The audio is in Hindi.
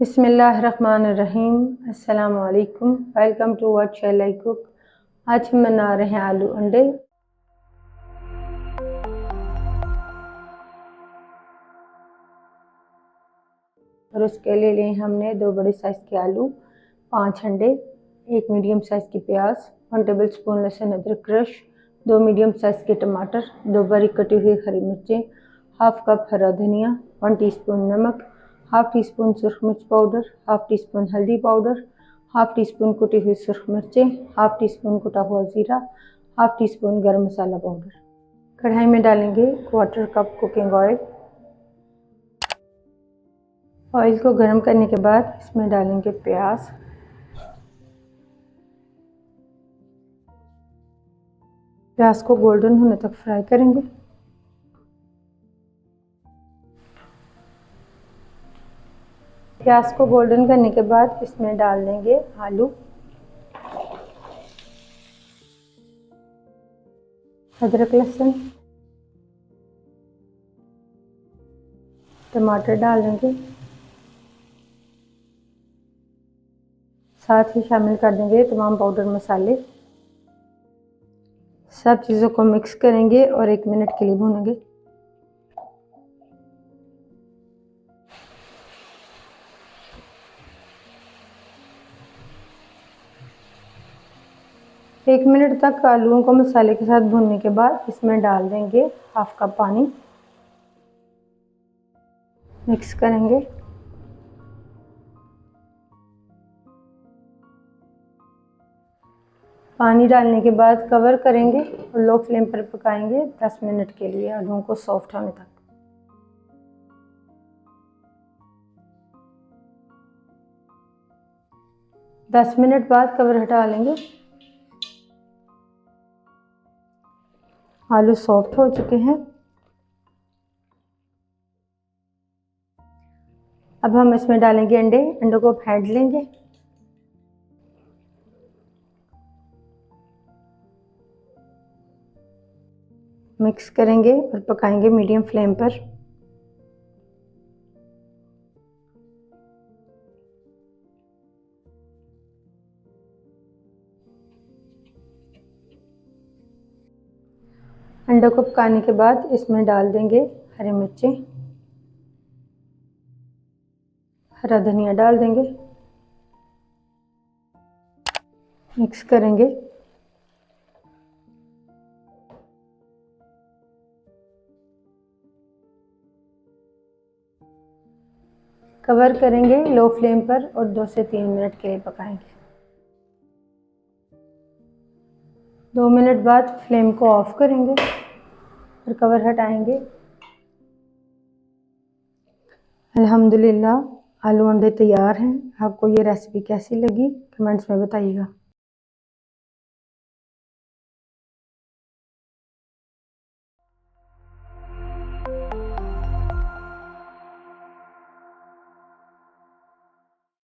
बिस्मिल्लाहिर्रहमानिर्रहीम। अस्सलामु अलैकुम। Welcome to What Shall I Cook. आज हम बना रहे हैं आलू अंडे। और उसके लिए हमने 2 बड़े साइज़ के आलू, 5 अंडे, 1 मीडियम साइज़ की प्याज, 1 टेबल स्पून लहसुन अदरक क्रश, 2 मीडियम साइज़ के टमाटर, 2 बारीक कटी हुई हरी मिर्चें, हाफ कप हरा धनिया, 1 टीस्पून नमक, हाफ टी स्पून सुरख मिर्च पाउडर, हाफ टी स्पून हल्दी पाउडर, हाफ टी स्पून कुटी हुई सुरख मिर्चें, हाफ टी स्पून कुटा हुआ ज़ीरा, हाफ टी स्पून गरम मसाला पाउडर। कढ़ाई में डालेंगे 1/4 कप कुकिंग ऑयल। ऑयल को गर्म करने के बाद इसमें डालेंगे प्याज, प्याज को गोल्डन होने तक फ्राई करेंगे। प्याज को गोल्डन करने के बाद इसमें डाल देंगे आलू, अदरक लहसुन, टमाटर डाल देंगे, साथ ही शामिल कर देंगे तमाम पाउडर मसाले। सब चीज़ों को मिक्स करेंगे और 1 मिनट के लिए भूनेंगे। एक मिनट तक आलूओं को मसाले के साथ भूनने के बाद इसमें डाल देंगे हाफ कप पानी, मिक्स करेंगे। पानी डालने के बाद कवर करेंगे और लो फ्लेम पर पकाएंगे 10 मिनट के लिए आलूओं को सॉफ्ट होने तक। 10 मिनट बाद कवर हटा लेंगे। आलू सॉफ्ट हो चुके हैं। अब हम इसमें डालेंगे अंडे। अंडों को फेंट लेंगे। मिक्स करेंगे और पकाएंगे मीडियम फ्लेम पर। अंडों को पकाने के बाद इसमें डाल देंगे हरी मिर्चें, हरा धनिया डाल देंगे, मिक्स करेंगे। कवर करेंगे लो फ्लेम पर और 2 से 3 मिनट के लिए पकाएंगे। 2 मिनट बाद फ्लेम को ऑफ करेंगे और कवर हटाएंगे। अल्हम्दुलिल्लाह आलू अंडे तैयार हैं। आपको ये रेसिपी कैसी लगी कमेंट्स में बताइएगा।